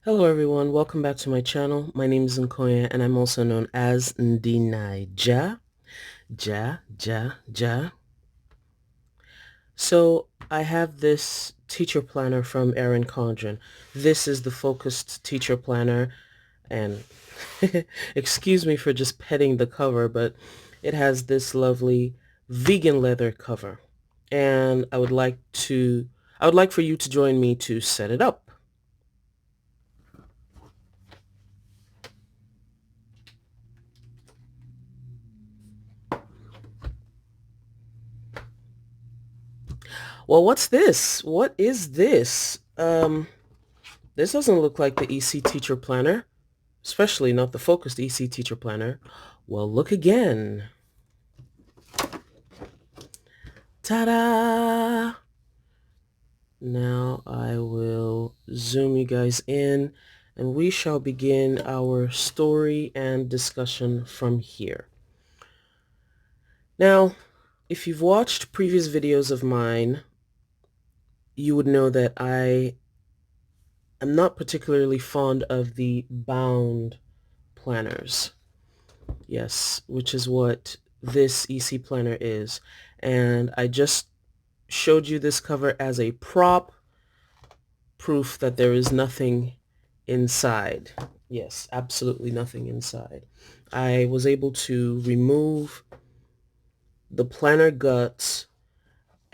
Hello everyone, welcome back to my channel. My name is Nkonye and I'm also known as NdiNaija. Ja. So I have this teacher planner from Erin Condren. This is the focused teacher planner and excuse me for just petting the cover, but it has this lovely vegan leather cover. And I would like for you to join me to set it up. Well, what's this? What is this? This doesn't look like the EC Teacher Planner, especially not the focused EC Teacher Planner. Well, look again. Ta-da! Now I will zoom you guys in and we shall begin our story and discussion from here. Now, if you've watched previous videos of mine, you would know that I am not particularly fond of the bound planners. Yes, which is what this EC planner is. And I just showed you this cover as a prop, proof that there is nothing inside. Yes, absolutely nothing inside. I was able to remove the planner guts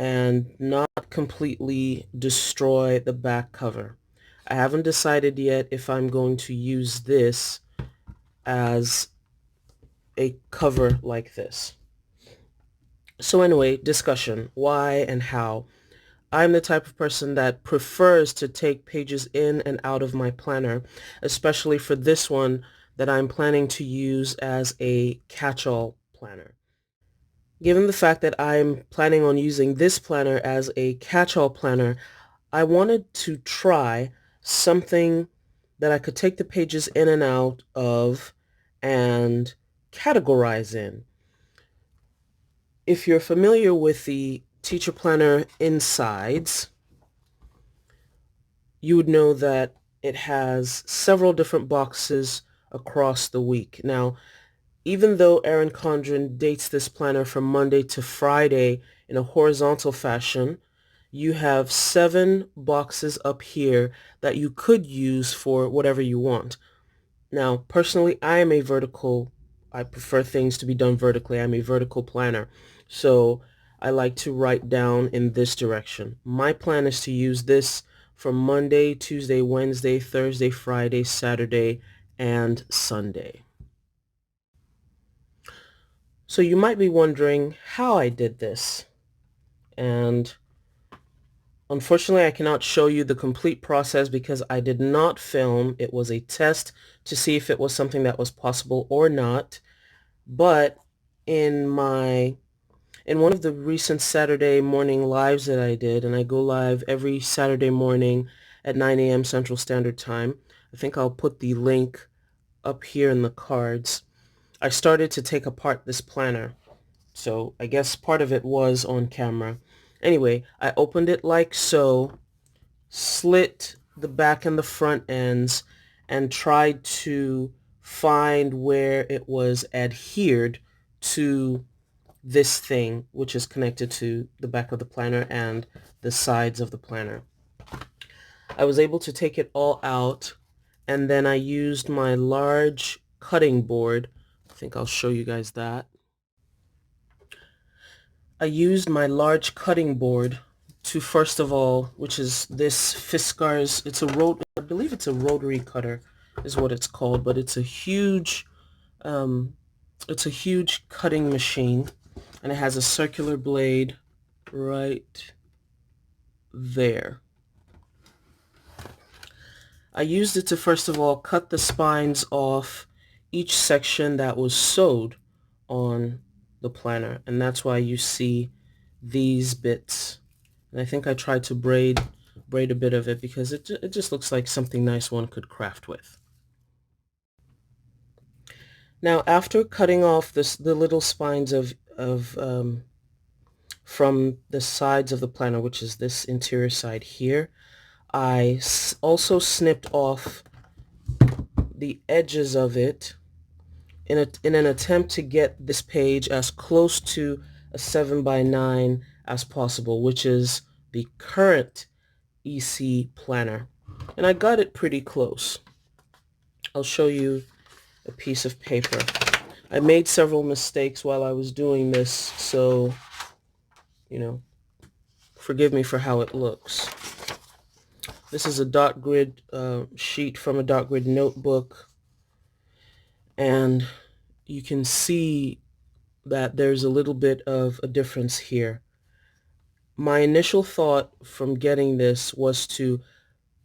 and not completely destroy the back cover. I haven't decided yet if I'm going to use this as a cover like this. So anyway, discussion, why and how. I'm the type of person that prefers to take pages in and out of my planner, especially for this one that I'm planning to use as a catch-all planner. Given the fact that I'm planning on using this planner as a catch-all planner, I wanted to try something that I could take the pages in and out of and categorize in. If you're familiar with the teacher planner insides, you would know that it has several different boxes across the week. Now, even though Erin Condren dates this planner from Monday to Friday in a horizontal fashion, you have 7 boxes up here that you could use for whatever you want. Now, personally, I prefer things to be done vertically. I'm a vertical planner. So I like to write down in this direction. My plan is to use this for Monday, Tuesday, Wednesday, Thursday, Friday, Saturday, and Sunday. So you might be wondering how I did this. And unfortunately, I cannot show you the complete process because I did not film. It was a test to see if it was something that was possible or not. But in one of the recent Saturday morning lives that I did, and I go live every Saturday morning at 9 a.m. Central Standard Time. I think I'll put the link up here in the cards. I started to take apart this planner. So I guess part of it was on camera. Anyway, I opened it like so, slit the back and the front ends, and tried to find where it was adhered to this thing, which is connected to the back of the planner and the sides of the planner. I was able to take it all out, and then I used my large cutting board. I think I'll show you guys that. I used my large cutting board to first of all, which is this Fiskars, I believe it's a rotary cutter is what it's called, but um, it's a huge cutting machine, and it has a circular blade right there. I used it to first of all cut the spines off each section that was sewed on the planner, and that's why you see these bits. And I think I tried to braid a bit of it because it just looks like something nice one could craft with. Now, after cutting off the little spines of from the sides of the planner, which is this interior side here, also snipped off the edges of it in an attempt to get this page as close to a 7x9 as possible, which is the current EC planner. And I got it pretty close. I'll show you a piece of paper. I made several mistakes while I was doing this, so, forgive me for how it looks. This is a dot grid sheet from a dot grid notebook, and you can see that there's a little bit of a difference here. My initial thought from getting this was to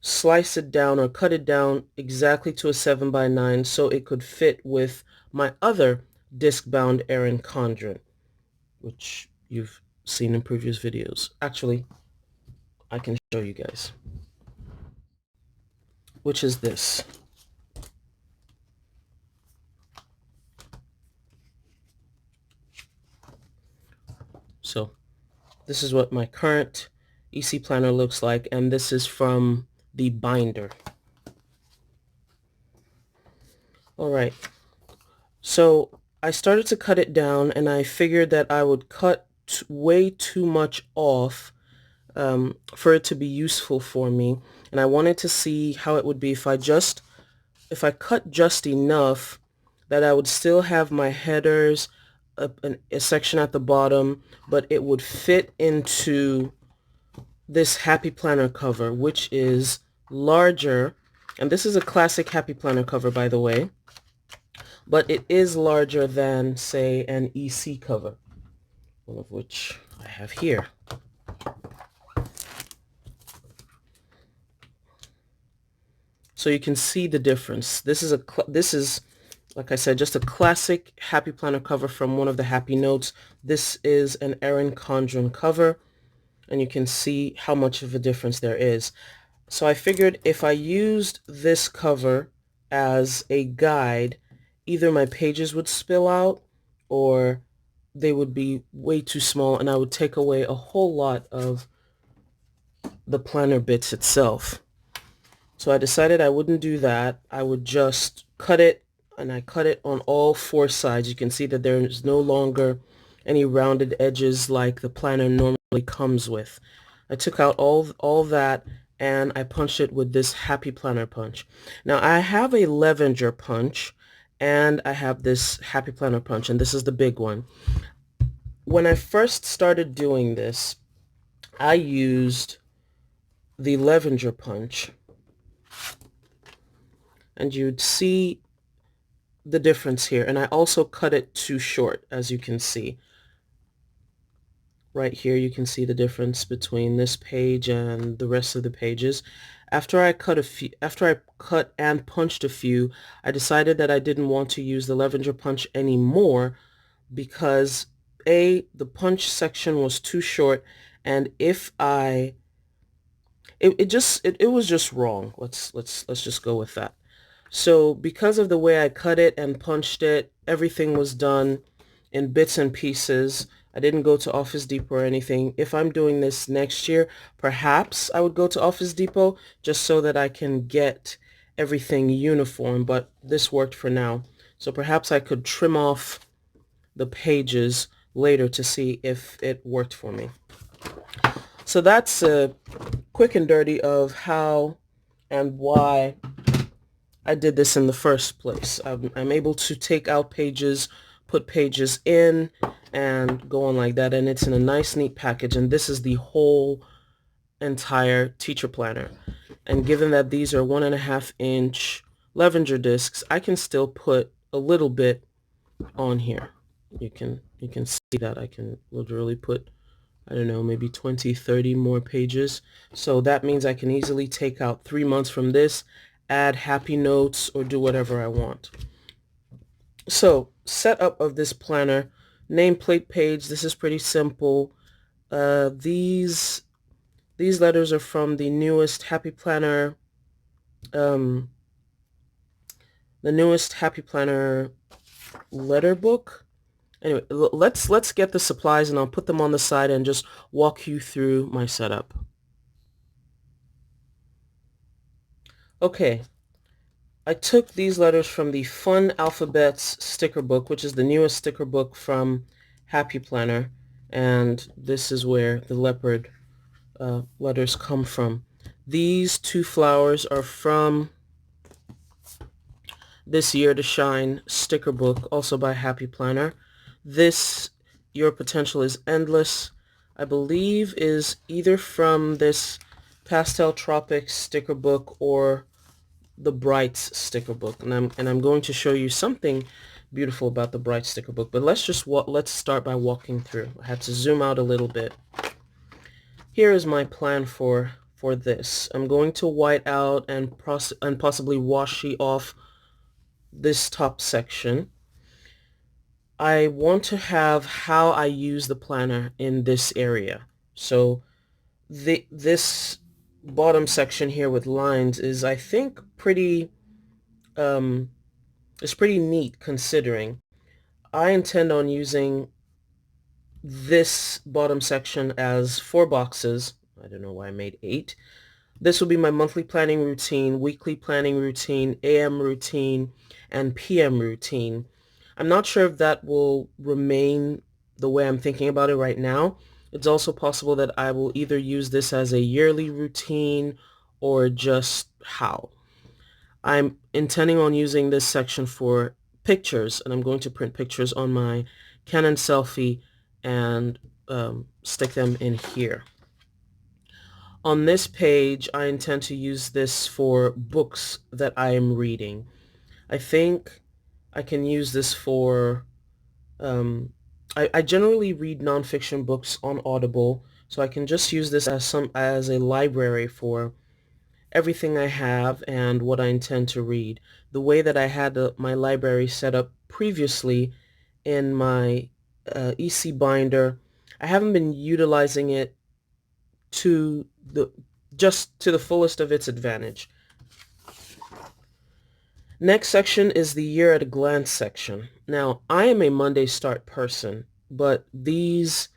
slice it down or cut it down exactly to a 7x9 so it could fit with my other disc-bound Erin Condren, which you've seen in previous videos. Actually, I can show you guys, which is this. So this is what my current EC planner looks like, and this is from the binder. All right, so I started to cut it down, and I figured that I would cut way too much off for it to be useful for me, and I wanted to see how it would be if I cut just enough that I would still have my headers, a section at the bottom, but it would fit into this Happy Planner cover, which is larger, and this is a classic Happy Planner cover, by the way, but it is larger than, say, an EC cover, one of which I have here. So you can see the difference. This is, like I said, just a classic Happy Planner cover from one of the Happy Notes. This is an Erin Condren cover, and you can see how much of a difference there is. So I figured if I used this cover as a guide, either my pages would spill out or they would be way too small, and I would take away a whole lot of the planner bits itself. So I decided I wouldn't do that. I would just cut it, and I cut it on all four sides. You can see that there is no longer any rounded edges like the planner normally comes with. I took out all that, and I punched it with this Happy Planner punch. Now I have a Levenger punch, and I have this Happy Planner punch, and this is the big one. When I first started doing this, I used the Levenger punch, and you'd see the difference here. And I also cut it too short, as you can see. Right here you can see the difference between this page and the rest of the pages. After I cut and punched a few, I decided that I didn't want to use the Levenger punch anymore because the punch section was too short, and it was just wrong. Let's just go with that. So because of the way I cut it and punched it, everything was done in bits and pieces. I didn't go to Office Depot or anything. If I'm doing this next year, perhaps I would go to Office Depot just so that I can get everything uniform, but this worked for now. So perhaps I could trim off the pages later to see if it worked for me. So that's a quick and dirty of how and why I did this in the first place. I'm able to take out pages, put pages in, and go on like that, and it's in a nice neat package, and this is the whole entire teacher planner. And given that these are 1.5-inch Levenger discs, I can still put a little bit on here. You can see that I can literally put, I don't know, maybe 20, 30 more pages. So that means I can easily take out 3 months from this, add happy notes, or do whatever I want. So setup of this planner, nameplate page. This is pretty simple. These letters are from the newest Happy Planner, the newest Happy Planner letter book. Anyway, let's get the supplies, and I'll put them on the side and just walk you through my setup. Okay, I took these letters from the Fun Alphabets sticker book, which is the newest sticker book from Happy Planner, and this is where the leopard letters come from. These two flowers are from this Year to Shine sticker book, also by Happy Planner. This, Your Potential is Endless, I believe is either from this Pastel Tropics sticker book or the Brights sticker book, and I'm going to show you something beautiful about the Bright sticker book. But let's start by walking through. I had to zoom out a little bit. Here is my plan for this. I'm going to white out and possibly washi off this top section. I want to have how I use the planner in this area. So this bottom section here with lines is, I think, pretty it's pretty neat considering. I intend on using this bottom section as 4 boxes. I don't know why I made 8. This will be my monthly planning routine, weekly planning routine, AM routine, and PM routine. I'm not sure if that will remain the way I'm thinking about it right now. It's also possible that I will either use this as a yearly routine or just how. I'm intending on using this section for pictures, and I'm going to print pictures on my Canon selfie and stick them in here. On this page, I intend to use this for books that I am reading. I think I can use this for, I generally read nonfiction books on Audible, so I can just use this as a library for everything I have and what I intend to read. The way that I had my library set up previously in my EC binder, I haven't been utilizing it to the fullest of its advantage. Next section is the year at a glance section. Now, I am a Monday start person, but these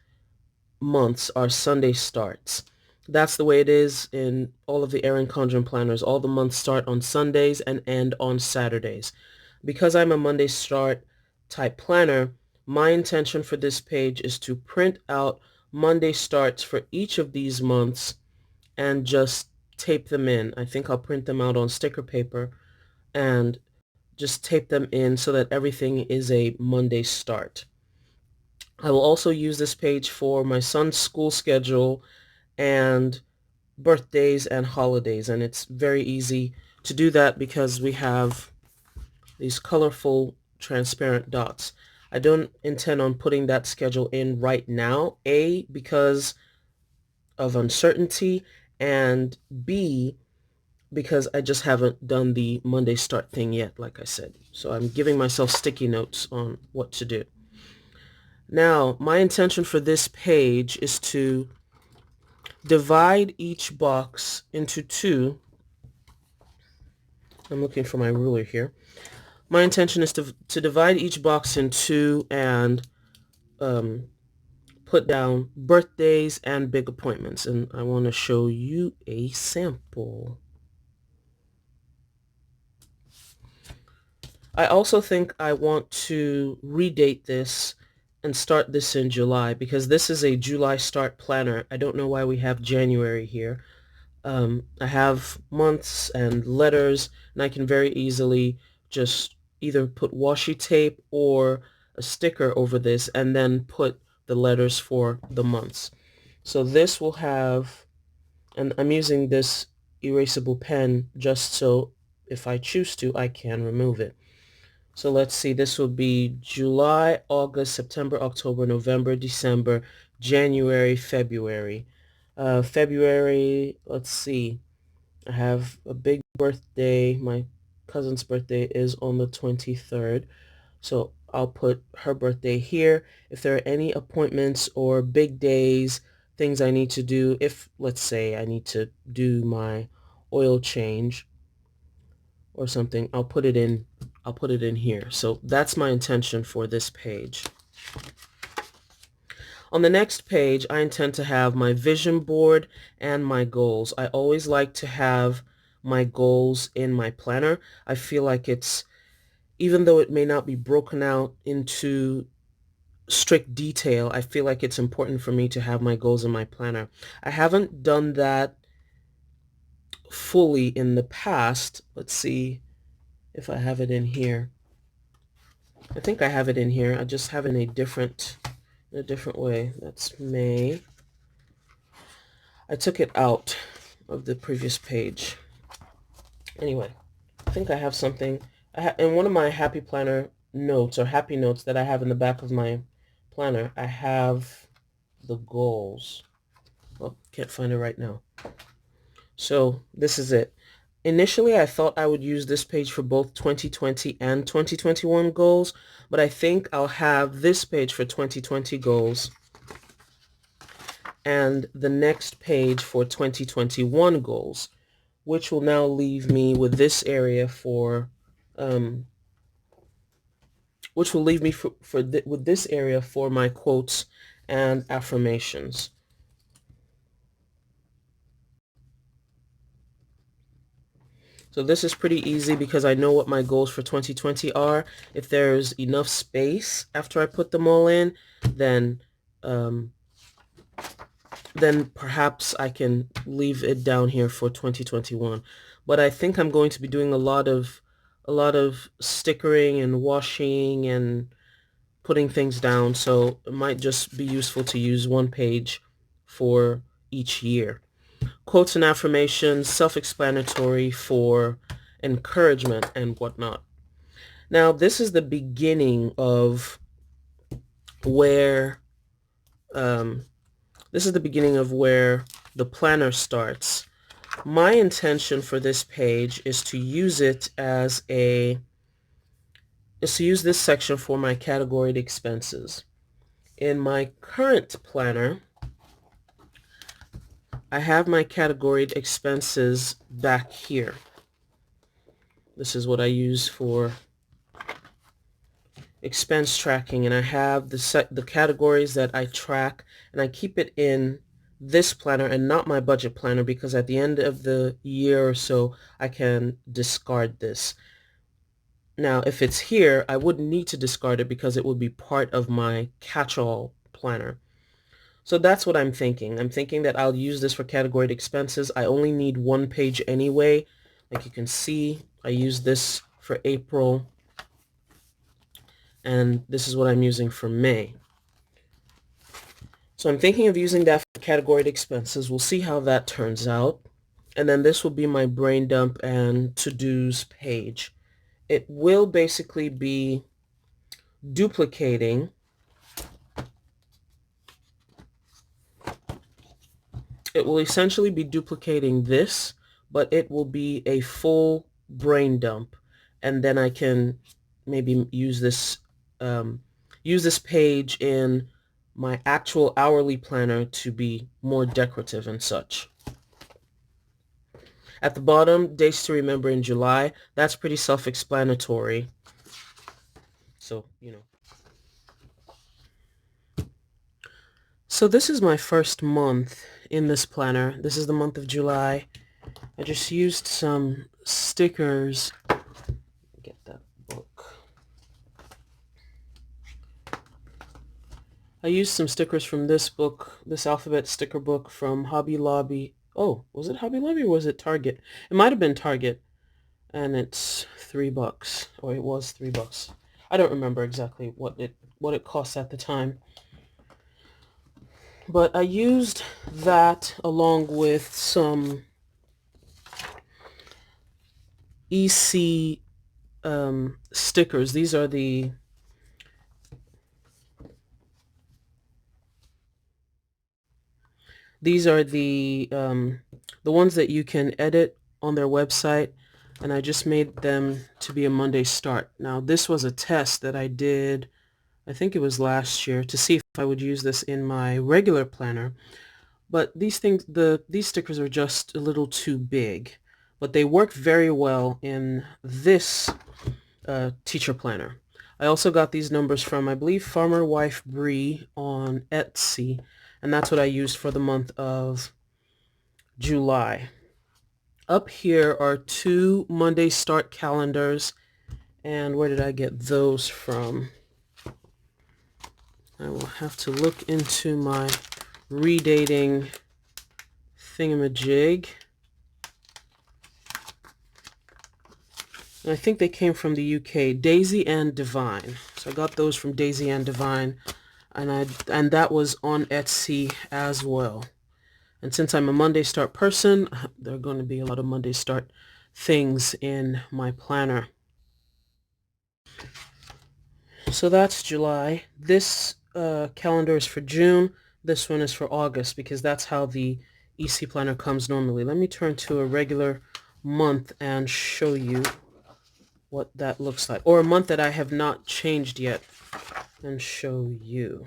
months are Sunday starts. That's the way it is in all of the Erin Condren planners. All the months start on Sundays and end on Saturdays. Because I'm a Monday start type planner, my intention for this page is to print out Monday starts for each of these months and just tape them in. I think I'll print them out on sticker paper and just tape them in so that everything is a Monday start. I will also use this page for my son's school schedule and birthdays and holidays, and it's very easy to do that because we have these colorful transparent dots. I don't intend on putting that schedule in right now, A, because of uncertainty, and B, because I just haven't done the Monday start thing yet, like I said. So I'm giving myself sticky notes on what to do. Now, my intention for this page is to divide each box into 2. I'm looking for my ruler here. My intention is to divide each box in 2 and put down birthdays and big appointments. And I want to show you a sample. I also think I want to redate this and start this in July because this is a July start planner. I don't know why we have January here. I have months and letters, and I can very easily just either put washi tape or a sticker over this and then put the letters for the months. So this will have, and I'm using this erasable pen just so if I choose to, I can remove it. So let's see, this will be July, August, September, October, November, December, January, February. February, let's see, I have a big birthday. My cousin's birthday is on the 23rd. So I'll put her birthday here. If there are any appointments or big days, things I need to do, if let's say I need to do my oil change or something, I'll put it in here. So that's my intention for this page. On the next page, I intend to have my vision board and my goals. I always like to have my goals in my planner. I feel like even though it may not be broken out into strict detail, I feel like it's important for me to have my goals in my planner. I haven't done that fully in the past. Let's see if I have it in here. I think I have it in here. I just have it in a different way. That's May. I took it out of the previous page. Anyway, I think I have something. In one of my happy planner notes, or happy notes that I have in the back of my planner, I have the goals. Oh, can't find it right now. So this is it. Initially, I thought I would use this page for both 2020 and 2021 goals, but I think I'll have this page for 2020 goals and the next page for 2021 goals, which will now leave me with this area for, with this area for my quotes and affirmations. So this is pretty easy because I know what my goals for 2020 are. If there's enough space after I put them all in, then perhaps I can leave it down here for 2021. But I think I'm going to be doing a lot of stickering and washing and putting things down, so it might just be useful to use one page for each year. Quotes and affirmations, self-explanatory for encouragement and whatnot. Now, this is the beginning of where the planner starts. My intention for this page is to use it as is to use this section for my categoried expenses. In my current planner, I have my categoried expenses back here. This is what I use for expense tracking, and I have the categories that I track, and I keep it in this planner and not my budget planner because at the end of the year or so I can discard this. Now if it's here, I wouldn't need to discard it because it would be part of my catch-all planner. So that's what I'm thinking. I'm thinking that I'll use this for categoried expenses. I only need one page anyway. Like you can see, I use this for April, and this is what I'm using for May. So I'm thinking of using that for categoried expenses. We'll see how that turns out. And then this will be my brain dump and to-dos page. It will basically be duplicating. It will essentially be duplicating this, but it will be a full brain dump. And then I can maybe use this page in my actual hourly planner to be more decorative and such. At the bottom, dates to remember in July. That's pretty self-explanatory. So, So this is my first month in this planner. This is the month of July. I just used some stickers. Get that book. I used some stickers from this book, this alphabet sticker book from Hobby Lobby. Oh, was it Hobby Lobby or was it Target? It might have been Target. And it's $3, or it was $3. I don't remember exactly what it cost at the time. But I used that along with some EC stickers. These are the ones that you can edit on their website, and I just made them to be a Monday start. Now this was a test that I did, I think it was last year, to see if I would use this in my regular planner. But these stickers are just a little too big, but they work very well in this teacher planner. I also got these numbers from, I believe, Farmer Wife Bree on Etsy, and that's what I used for the month of July. Up here are 2 Monday start calendars, and where did I get those from? I will have to look into my redating thingamajig. And I think they came from the UK, Daisy and Divine. So I got those from Daisy and Divine, and that was on Etsy as well. And since I'm a Monday Start person, there are going to be a lot of Monday Start things in my planner. So that's July. This calendar is for June. This one is for August, because that's how the EC planner comes normally. Let me turn to a regular month and show you what that looks like, or a month that I have not changed yet, and show you.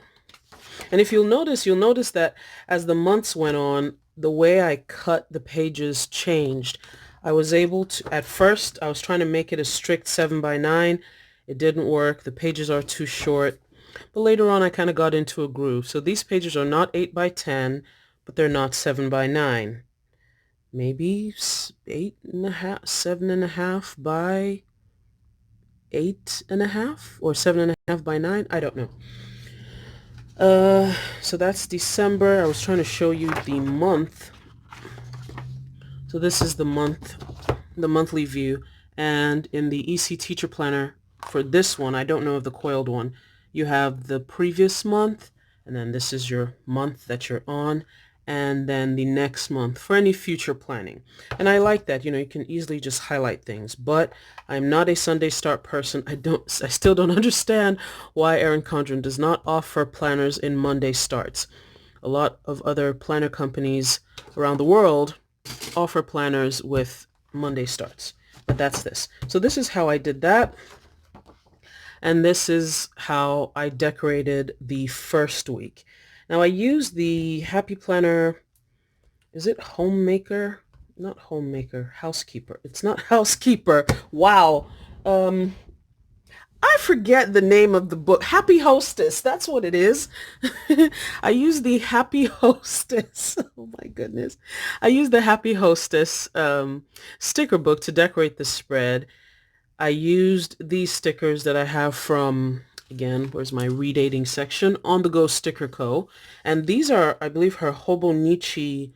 And if you'll notice that as the months went on, the way I cut the pages changed. I was able to, at first, I was trying to make it a strict 7x9. It didn't work. The pages are too short. But later on, I kind of got into a groove. So these pages are not 8x10, but they're not 7x9. Maybe 8.5, 7.5 by 8.5, or 7.5 by 9. I don't know. So that's December. I was trying to show you the month. So this is the month, the monthly view. And in the EC Teacher Planner, for this one, I don't know of the coiled one, you have the previous month, and then this is your month that you're on, and then the next month for any future planning. And I like that, you can easily just highlight things. But I'm not a Sunday Start person. I still don't understand why Erin Condren does not offer planners in Monday starts. A lot of other planner companies around the world offer planners with Monday starts, but that's this. So this is how I did that. And this is how I decorated the first week. Now I use the Happy Planner, is it Homemaker? Not Homemaker, Housekeeper. It's not Housekeeper. Wow. I forget the name of the book. Happy Hostess. That's what it is. I use the Happy Hostess. Oh my goodness. I use the Happy Hostess sticker book to decorate the spread. I used these stickers that I have from, again, where's my redating section? On the Go Sticker Co. And these are, I believe, her Hobonichi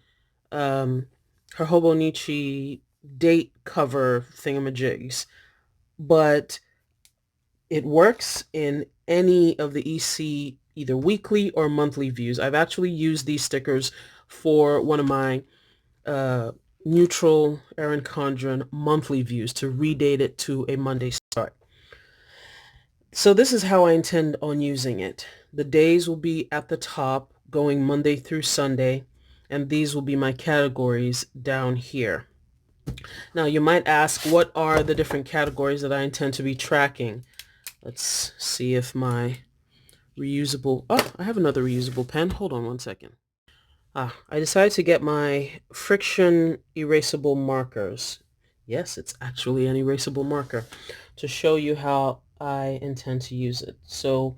date cover thingamajigs. But it works in any of the EC either weekly or monthly views. I've actually used these stickers for one of my neutral Erin Condren monthly views to redate it to a Monday start. So this is how I intend on using it. The days will be at the top going Monday through Sunday, and these will be my categories down here. Now you might ask, what are the different categories that I intend to be tracking? Let's see if my reusable, I have another reusable pen. Hold on one second. I decided to get my friction erasable markers. Yes, it's actually an erasable marker, to show you how I intend to use it. So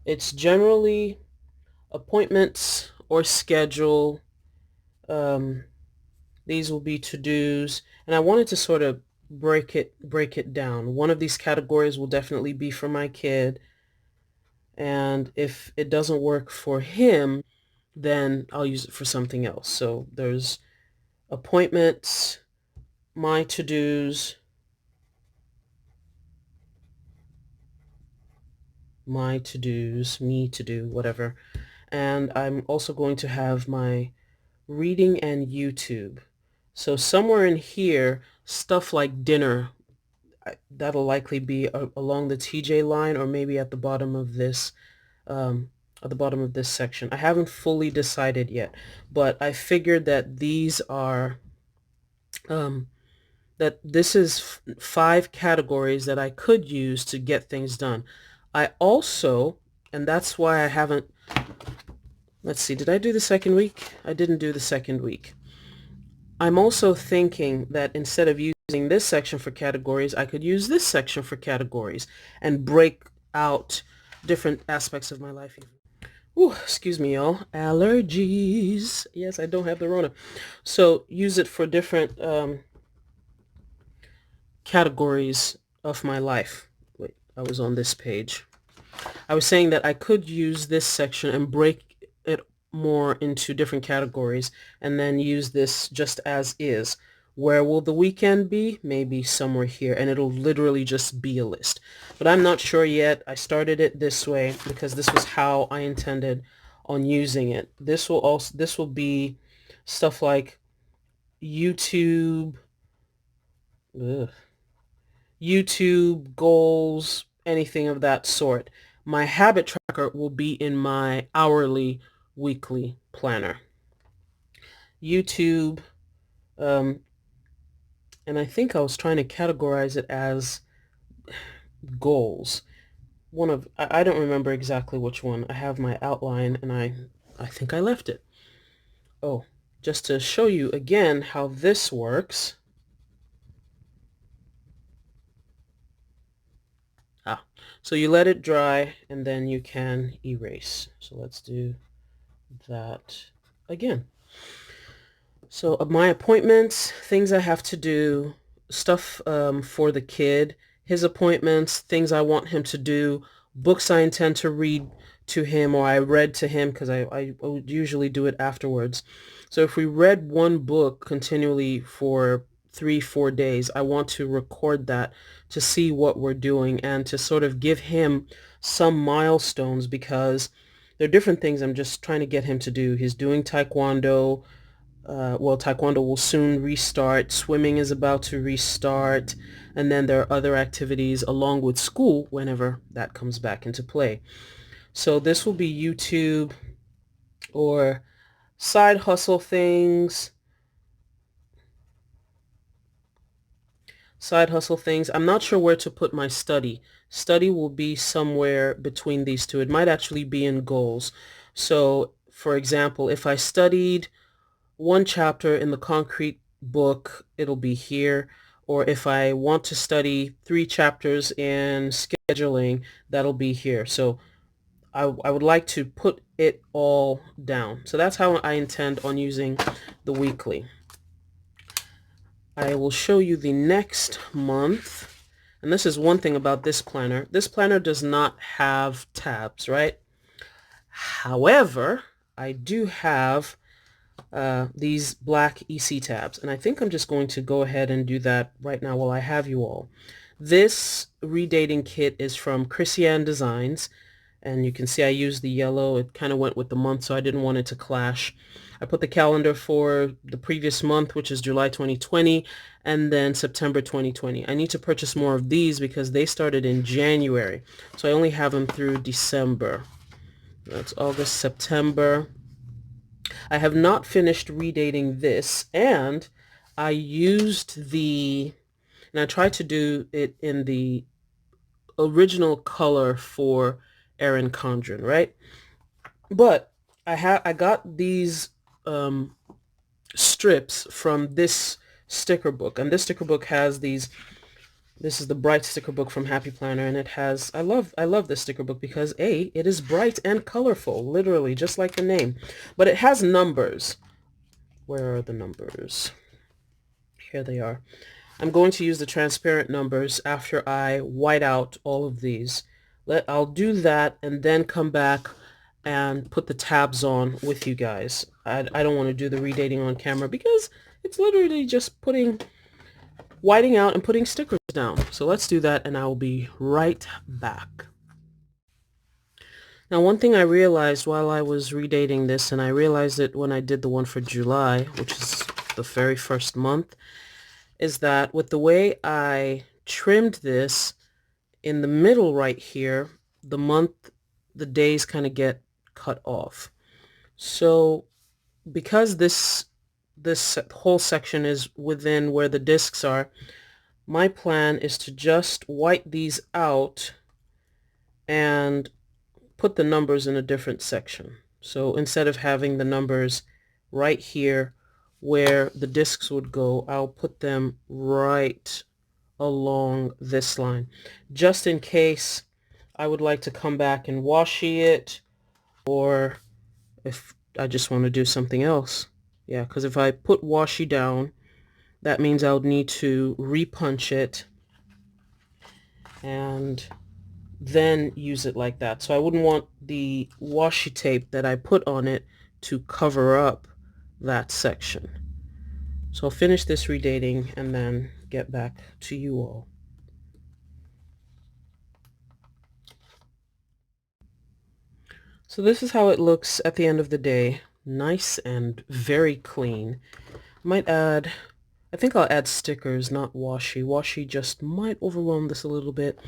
it's generally appointments or schedule. These will be to-dos, and I wanted to sort of break it down. One of these categories will definitely be for my kid, and if it doesn't work for him, then I'll use it for something else. So there's appointments, my to-dos, me to do, whatever. And I'm also going to have my reading and YouTube. So somewhere in here, stuff like dinner, that'll likely be along the TJ line, or maybe at the bottom of this section. I haven't fully decided yet, but I figured that these are that this is 5 categories that I could use to get things done. I also, and that's why I haven't, let's see, did I do the second week? I didn't do the second week. I'm also thinking that instead of using this section for categories, I could use this section for categories and break out different aspects of my life. Ooh, excuse me, y'all. Allergies. Yes, I don't have the Rona. So use it for different categories of my life. Wait, I was on this page. I was saying that I could use this section and break it more into different categories and then use this just as is. Where will the weekend be? Maybe somewhere here, and it'll literally just be a list. But I'm not sure yet. I started it this way because this was how I intended on using it. This will be stuff like YouTube, ugh, YouTube goals, anything of that sort. My habit tracker will be in my hourly, weekly planner. YouTube, um, and I think I was trying to categorize it as goals. I don't remember exactly which one. I have my outline and I think I left it. Oh, just to show you again how this works. So you let it dry and then you can erase. So let's do that again. So my appointments, things I have to do, stuff for the kid, his appointments, things I want him to do, books I intend to read to him or I read to him because I would usually do it afterwards. So if we read one book continually for 3-4 days, I want to record that to see what we're doing and to sort of give him some milestones because there are different things I'm just trying to get him to do. He's doing Taekwondo. Well, Taekwondo will soon restart. Swimming is about to restart. And then there are other activities along with school whenever that comes back into play. So this will be YouTube or side hustle things. Side hustle things. I'm not sure where to put my study. Study will be somewhere between these two. It might actually be in goals. So, for example, if I studied one chapter in the concrete book, it'll be here. Or if I want to study 3 chapters in scheduling, that'll be here. So I would like to put it all down. So that's how I intend on using the weekly. I will show you the next month. And this is one thing about this planner. This planner does not have tabs, right? However, I do have these black EC tabs. And I think I'm just going to go ahead and do that right now while I have you all. This redating kit is from Christian Designs. And you can see I used the yellow. It kind of went with the month, so I didn't want it to clash. I put the calendar for the previous month, which is July 2020, and then September 2020. I need to purchase more of these because they started in January. So I only have them through December. That's August, September. I have not finished redating this, and I used and I tried to do it in the original color for Erin Condren, right? But I got these strips from this sticker book, and this sticker book has these. This is the bright sticker book from Happy Planner, and it has. I love this sticker book because it is bright and colorful, literally just like the name, but it has numbers. Where are the numbers? Here they are. I'm going to use the transparent numbers after I white out all of these. I'll do that and then come back and put the tabs on with you guys. I don't want to do the redating on camera because it's literally just whiting out and putting stickers down. So let's do that and I will be right back. Now, one thing I realized while I was redating this, and I realized it when I did the one for July, which is the very first month, is that with the way I trimmed this in the middle right here, the days kind of get cut off. So because this whole section is within where the discs are, my plan is to just white these out and put the numbers in a different section. So instead of having the numbers right here where the discs would go, I'll put them right along this line, just in case I would like to come back and washi it, or if I just want to do something else. Yeah, because if I put washi down, that means I'll need to repunch it and then use it like that. So I wouldn't want the washi tape that I put on it to cover up that section. So I'll finish this redating and then get back to you all. So this is how it looks at the end of the day. Nice and very clean. Might add, I think I'll add stickers, not washi. Washi just might overwhelm this a little bit.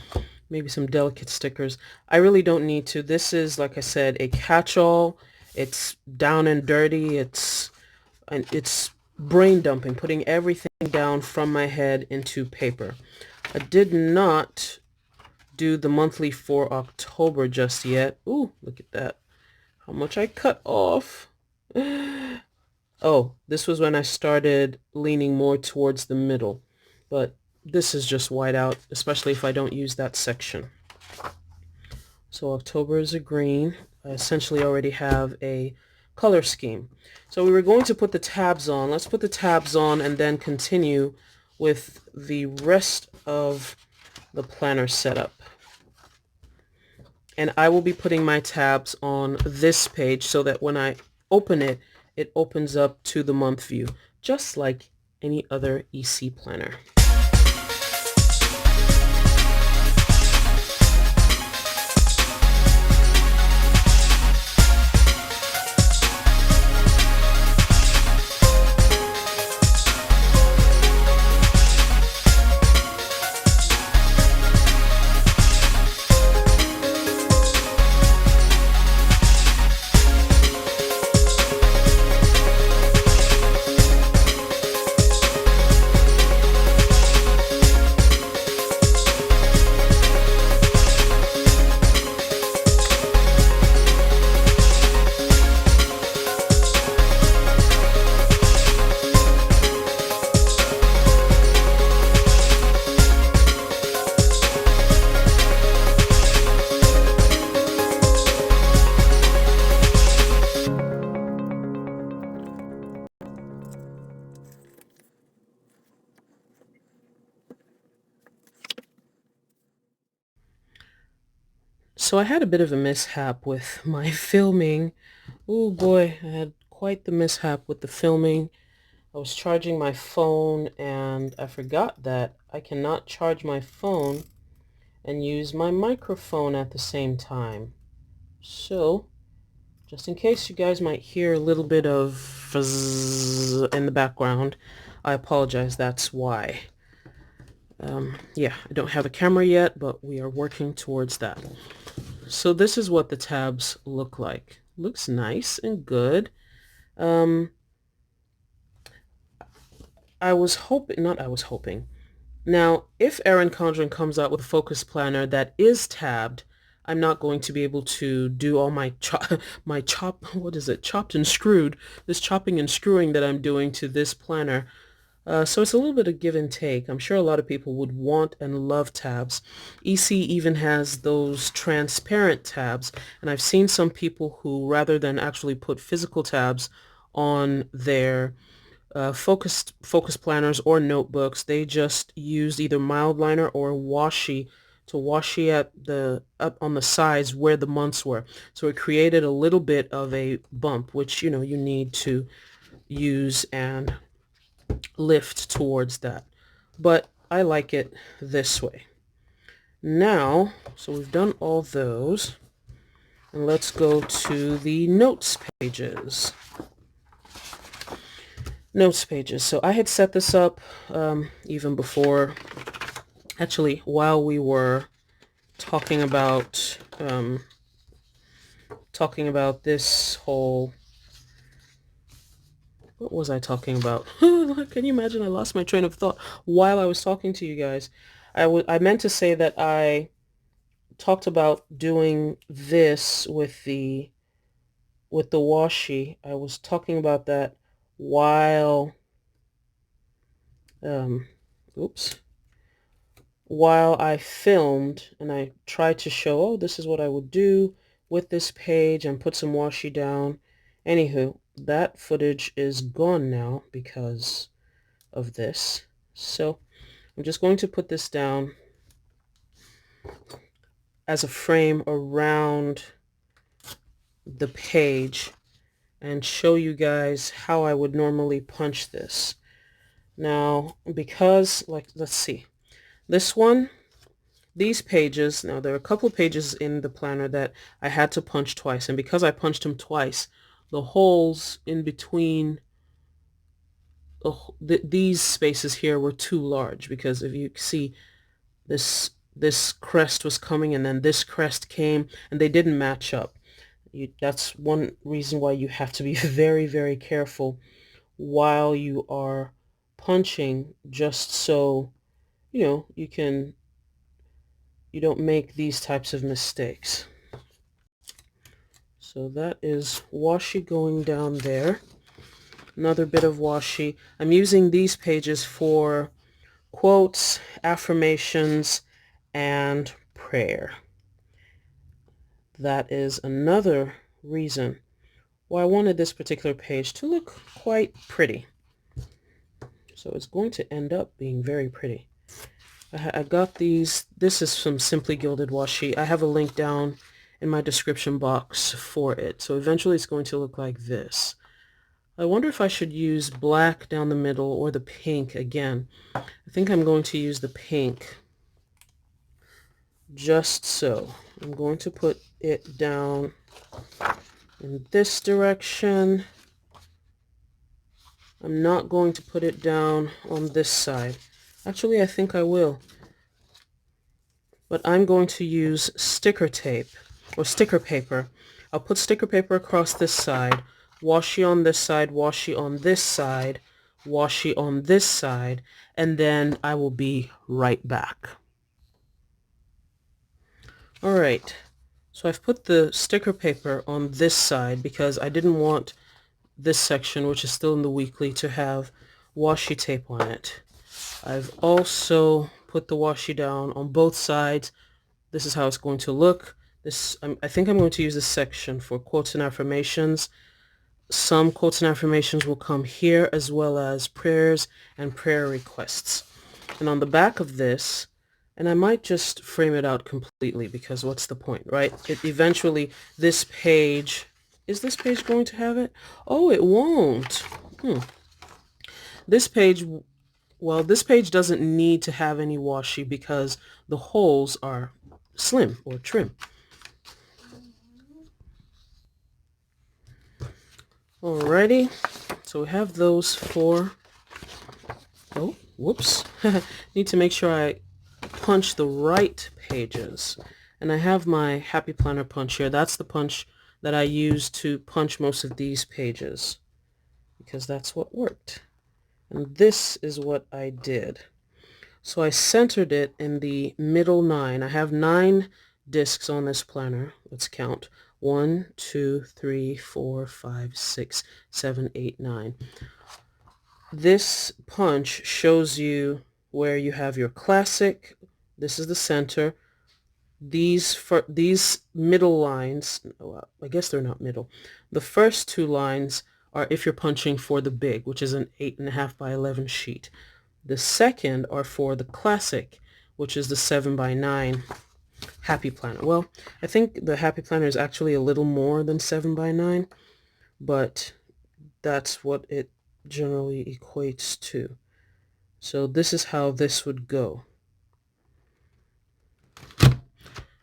Maybe some delicate stickers. I really don't need to. This is, like I said, a catch-all. It's down and dirty. It's brain dumping, putting everything down from my head into paper. I did not do the monthly for October just yet. Ooh, look at that. How much I cut off. Oh, this was when I started leaning more towards the middle. But this is just white out, especially if I don't use that section. So October is a green. I essentially already have a color scheme. So we were going to put the tabs on. Let's put the tabs on and then continue with the rest of the planner setup. And I will be putting my tabs on this page so that when I open it, it opens up to the month view, just like any other EC planner. So I had a bit of a mishap with my filming. Oh boy, I had quite the mishap with the filming. I was charging my phone and I forgot that I cannot charge my phone and use my microphone at the same time. So, just in case you guys might hear a little bit of fuzz in the background, I apologize, that's why. Yeah, I don't have a camera yet, but we are working towards that. So this is what the tabs look like. Looks nice and good. I was hoping. Now, if Erin Condren comes out with a focus planner that is tabbed, I'm not going to be able to do all my chopped and screwed, this chopping and screwing that I'm doing to this planner. So it's a little bit of give and take. I'm sure a lot of people would want and love tabs. EC even has those transparent tabs, and I've seen some people who, rather than actually put physical tabs on their focus planners or notebooks, they just used either mild liner or washi to washi up on the sides where the months were. So it created a little bit of a bump, which you need to use and lift towards that. But I like it this way. Now, so we've done all those, and let's go to the notes pages. Notes pages. So I had set this up even before, actually, while we were talking about this whole, what was I talking about? Can you imagine? I lost my train of thought while I was talking to you guys. I meant to say that I talked about doing this with the washi. I was talking about that while while I filmed, and I tried to show, oh, this is what I would do with this page and put some washi down. Anywho, that footage is gone now because of this. So I'm just going to put this down as a frame around the page and show you guys how I would normally punch this. Now, because, like, let's see, this one, these pages, now there are a couple of pages in the planner that I had to punch twice, and because I punched them twice, the holes in between these spaces here were too large, because if you see, this crest was coming and then this crest came and they didn't match up. That's one reason why you have to be very, very careful while you are punching, just so you don't make these types of mistakes. So that is washi going down there. Another bit of washi. I'm using these pages for quotes, affirmations, and prayer. That is another reason why I wanted this particular page to look quite pretty. So it's going to end up being very pretty. I got these. This is some Simply Gilded washi. I have a link down in my description box for it. So eventually it's going to look like this. I wonder if I should use black down the middle or the pink again. I think I'm going to use the pink. Just so. I'm going to put it down in this direction. I'm not going to put it down on this side. Actually, I think I will. But I'm going to use sticker tape or sticker paper. I'll put sticker paper across this side, washi on this side, washi on this side, washi on this side, and then I will be right back. Alright, so I've put the sticker paper on this side because I didn't want this section, which is still in the weekly, to have washi tape on it. I've also put the washi down on both sides. This is how it's going to look. I think I'm going to use this section for quotes and affirmations. Some quotes and affirmations will come here, as well as prayers and prayer requests. And on the back of this, and I might just frame it out completely, because what's the point, right? Eventually, this page, is this page going to have it? Oh, it won't. This page, well, this page doesn't need to have any washi because the holes are slim or trim. Alrighty, so we have those four. Oh, whoops. Need to make sure I punch the right pages. And I have my Happy Planner punch here. That's the punch that I used to punch most of these pages, because that's what worked. And this is what I did. So I centered it in the middle 9. I have 9 discs on this planner. Let's count. 1, 2, 3, 4, 5, 6, 7, 8, 9. This punch shows you where you have your classic. This is the center. These middle lines, well, I guess they're not middle. The first 2 lines are if you're punching for the big, which is an 8.5 by 11 sheet. The second are for the classic, which is the 7 by 9 Happy Planner. Well, I think the Happy Planner is actually a little more than 7 by 9, but that's what it generally equates to. So this is how this would go.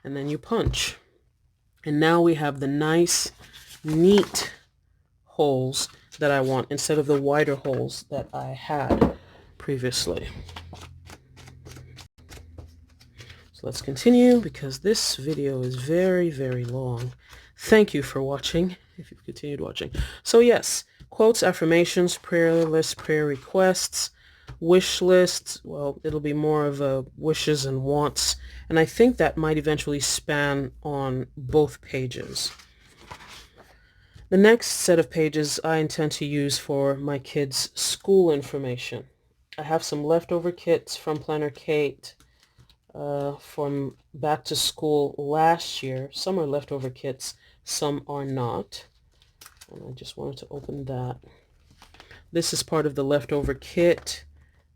And then you punch. And now we have the nice, neat holes that I want, instead of the wider holes that I had previously. So let's continue, because this video is very, very long. Thank you for watching, if you've continued watching. So yes, quotes, affirmations, prayer lists, prayer requests, wish lists. Well, it'll be more of a wishes and wants, and I think that might eventually span on both pages. The next set of pages I intend to use for my kids' school information. I have some leftover kits from Planner Kate from back to school last year. Some are leftover kits, some are not. And I just wanted to open that. This is part of the leftover kit.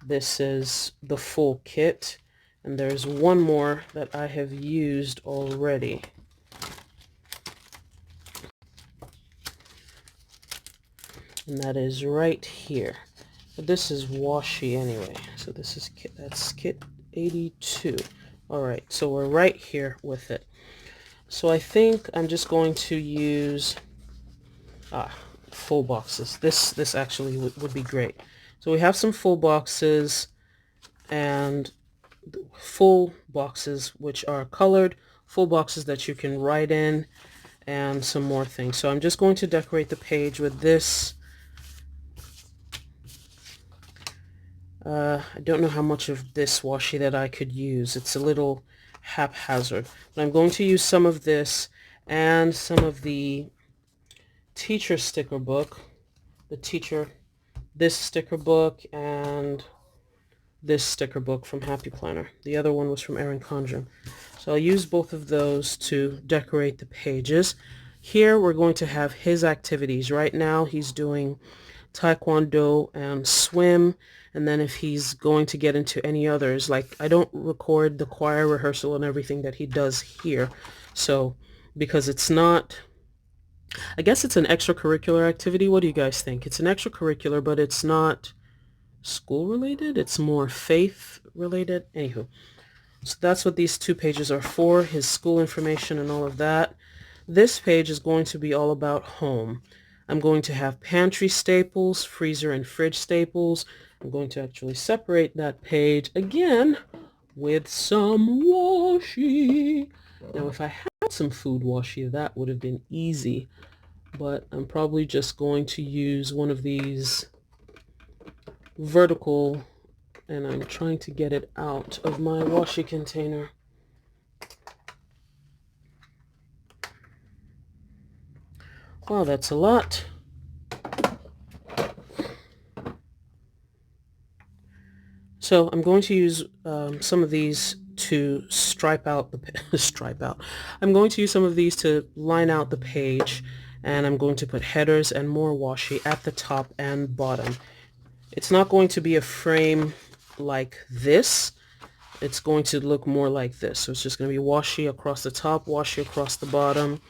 This is the full kit. And there's one more that I have used already. And that is right here. But this is washi anyway. So this is that's kit 82. Alright, so we're right here with it. So I think I'm just going to use full boxes. This actually would be great. So we have some full boxes and full boxes which are colored, full boxes that you can write in, and some more things. So I'm just going to decorate the page with this. I don't know how much of this washi that I could use. It's a little haphazard. But I'm going to use some of this and some of the teacher sticker book. This sticker book and this sticker book from Happy Planner. The other one was from Erin Condren. So I'll use both of those to decorate the pages. Here we're going to have his activities. Right now he's doing taekwondo and swim, and then if he's going to get into any others, like I don't record the choir rehearsal and everything that he does here, so because it's not, I guess it's an extracurricular activity. What do you guys think? It's an extracurricular, but it's not school related, it's more faith related. Anywho, so that's what these two pages are for, his school information and all of that. This page is going to be all about home. I'm going to have pantry staples, freezer and fridge staples. I'm going to actually separate that page again with some washi. Now if I had some food washi, that would have been easy, but I'm probably just going to use one of these vertical, and I'm trying to get it out of my washi container. Wow, that's a lot. So I'm going to use some of these to stripe out the I'm going to use some of these to line out the page, and I'm going to put headers and more washi at the top and bottom. It's not going to be a frame like this. It's going to look more like this. So it's just going to be washi across the top, washi across the bottom,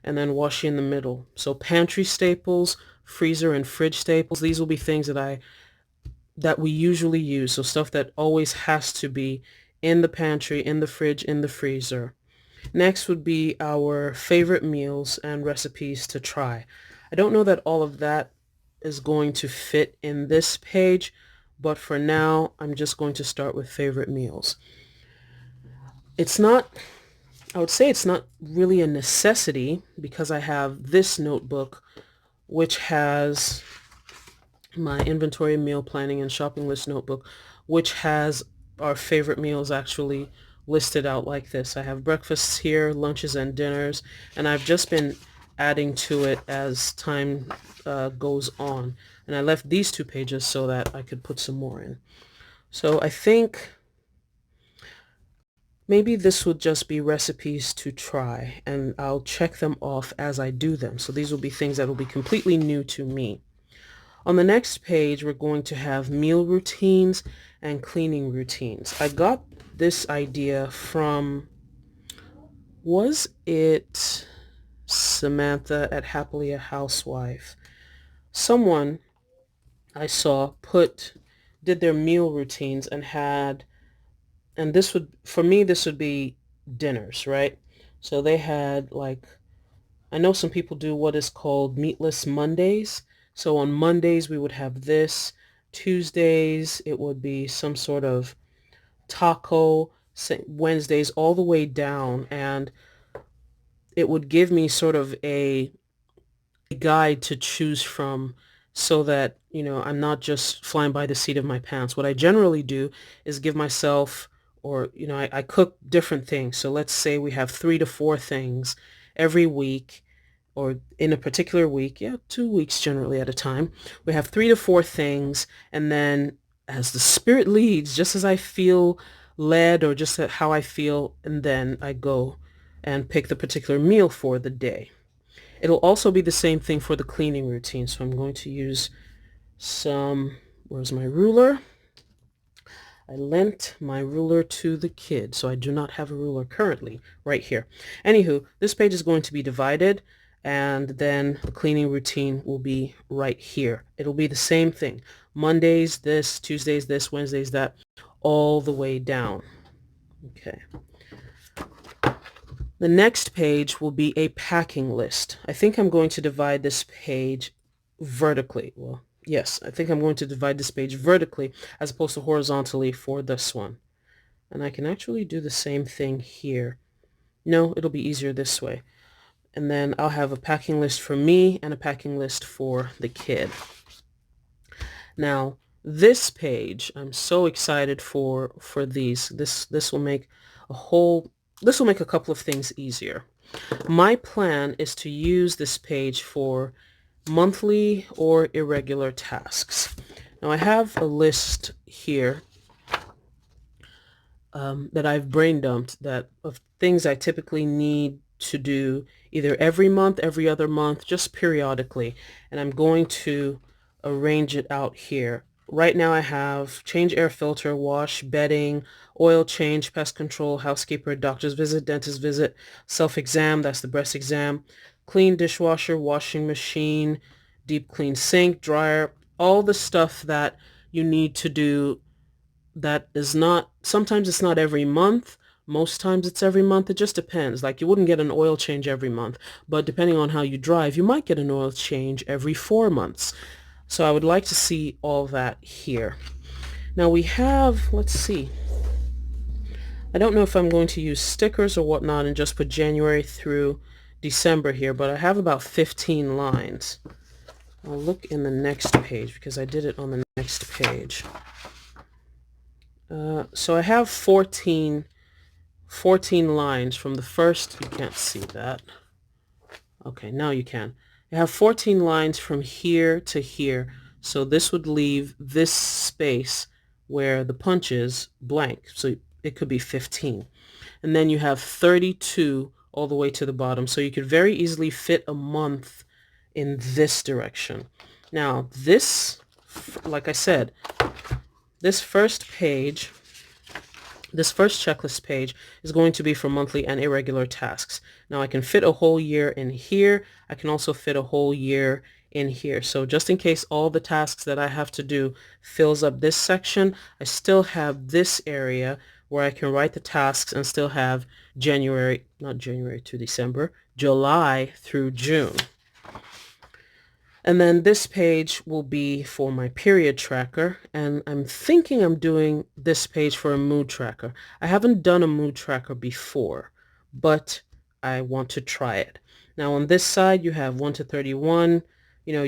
and then washi in the middle. So pantry staples, freezer and fridge staples, these will be things that we usually use. So stuff that always has to be in the pantry, in the fridge, in the freezer. Next would be our favorite meals and recipes to try. I don't know that all of that is going to fit in this page, but for now I'm just going to start with favorite meals. It's not, I would say it's not really a necessity, because I have this notebook which has my inventory, meal planning, and shopping list notebook, which has our favorite meals actually listed out like this. I have breakfasts here, lunches and dinners, and I've just been adding to it as time goes on. And I left these two pages so that I could put some more in. So I think maybe this would just be recipes to try, and I'll check them off as I do them. So these will be things that will be completely new to me. On the next page, we're going to have meal routines and cleaning routines. I got this idea from, was it Samantha at Happily a Housewife? Someone I saw did their meal routines and had, and this would, for me, this would be dinners, right? So they had, like, I know some people do what is called meatless Mondays. So on Mondays we would have this. Tuesdays it would be some sort of taco. Wednesdays all the way down, and it would give me sort of a guide to choose from, so that, you know, I'm not just flying by the seat of my pants. What I generally do is give myself, or, you know, I cook different things. So let's say we have 3 to 4 things every week, or in a particular week, 2 weeks generally at a time. We have 3 to 4 things, and then as the spirit leads, just as I feel led, or just how I feel, and then I go and pick the particular meal for the day. It'll also be the same thing for the cleaning routine. So I'm going to use some, where's my ruler? I lent my ruler to the kid, so I do not have a ruler currently right here. Anywho, this page is going to be divided, and then the cleaning routine will be right here. It'll be the same thing. Mondays this, Tuesdays this, Wednesdays that, all the way down. Okay. The next page will be a packing list. I think I'm going to divide this page vertically. Well, yes, I think I'm going to divide this page vertically as opposed to horizontally for this one. And I can actually do the same thing here. No, it'll be easier this way. And then I'll have a packing list for me and a packing list for the kid. Now, this page, I'm so excited for these. This will make a couple of things easier. My plan is to use this page for monthly or irregular tasks. Now I have a list here that I've brain dumped of things I typically need to do either every month, every other month, just periodically, and I'm going to arrange it out here. Right now I have change air filter, wash, bedding, oil change, pest control, housekeeper, doctor's visit, dentist visit, self-exam, that's the breast exam, clean dishwasher, washing machine, deep clean sink, dryer, all the stuff that you need to do that is not, sometimes it's not every month, most times it's every month, it just depends. Like you wouldn't get an oil change every month, but depending on how you drive, you might get an oil change every 4 months. So I would like to see all that here. Now we have, let's see, I don't know if I'm going to use stickers or whatnot and just put January through December here, but I have about 15 lines. I'll look in the next page because I did it on the next page. So I have 14 lines from the first, you can't see that. Okay, now you can. I have 14 lines from here to here, so this would leave this space where the punch is blank, so it could be 15. And then you have 32 all the way to the bottom, so you could very easily fit a month in this direction. Now this, like I said, this first checklist page is going to be for monthly and irregular tasks. Now I can fit a whole year in here. I can also fit a whole year in here. So just in case all the tasks that I have to do fills up this section, I still have this area where I can write the tasks and still have not January to December, July through June. And then this page will be for my period tracker, and I'm thinking I'm doing this page for a mood tracker. I haven't done a mood tracker before, but I want to try it. Now on this side you have 1 to 31. You know,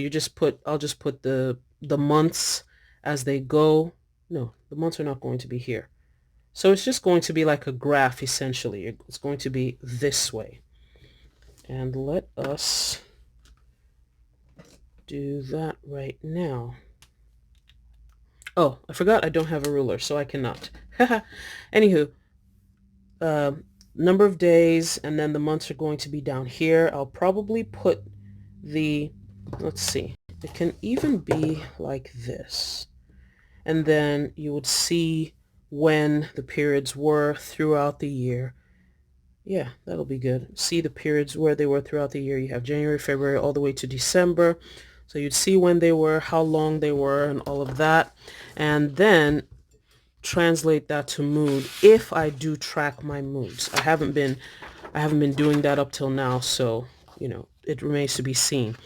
I'll just put the months as they go. No, the months are not going to be here. So it's just going to be like a graph essentially. It's going to be this way. And let us do that right now. Oh, I forgot I don't have a ruler, so I cannot. Anywho, number of days, and then the months are going to be down here. I'll probably put let's see, it can even be like this. And then you would see when the periods were throughout the year. Yeah, that'll be good. See the periods where they were throughout the year. You have January, February, all the way to December. So you'd see when they were, how long they were, and all of that. And then translate that to mood if I do track my moods. I haven't been doing that up till now, so, you know, it remains to be seen.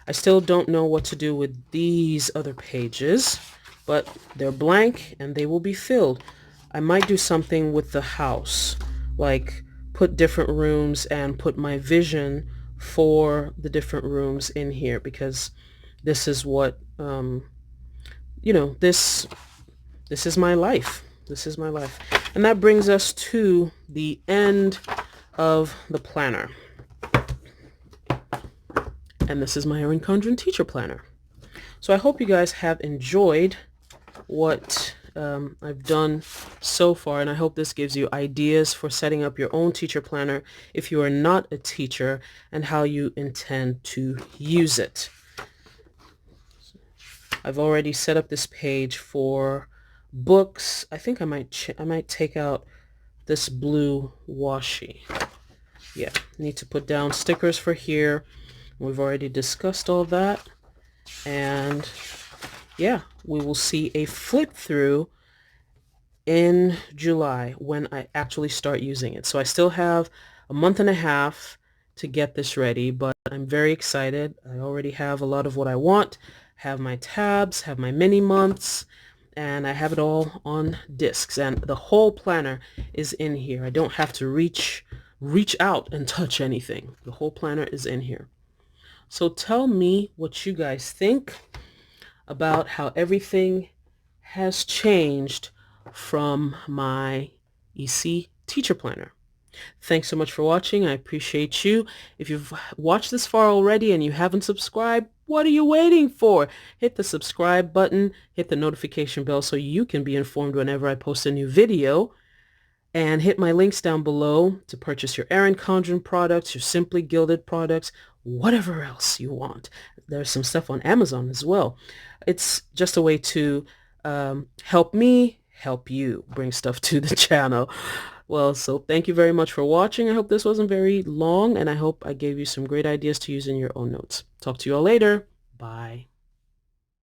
I still don't know what to do with these other pages, but they're blank and they will be filled. I might do something with the house, like put different rooms and put my vision for the different rooms in here, because this is what, you know, this is my life. This is my life. And that brings us to the end of the planner. And this is my Erin Condren Teacher Planner. So I hope you guys have enjoyed what I've done so far, and I hope this gives you ideas for setting up your own teacher planner if you are not a teacher and how you intend to use it. I've already set up this page for Books. I think I might take out this blue washi. Yeah, need to put down stickers for here. We've already discussed all that. And yeah, we will see a flip through in July when I actually start using it. So I still have a month and a half to get this ready, but I'm very excited. I already have a lot of what I want. Have my tabs, have my mini months, and I have it all on discs. And the whole planner is in here. I don't have to reach out and touch anything. The whole planner is in here. So tell me what you guys think about how everything has changed from my EC Teacher Planner. Thanks so much for watching. I appreciate you. If you've watched this far already and you haven't subscribed, what are you waiting for? Hit the subscribe button, hit the notification bell so you can be informed whenever I post a new video. And hit my links down below to purchase your Erin Condren products, your Simply Gilded products, whatever else you want. There's some stuff on Amazon as well. It's just a way to help me help you bring stuff to the channel. Well, so thank you very much for watching. I hope this wasn't very long, and I hope I gave you some great ideas to use in your own notes. Talk to you all later. Bye.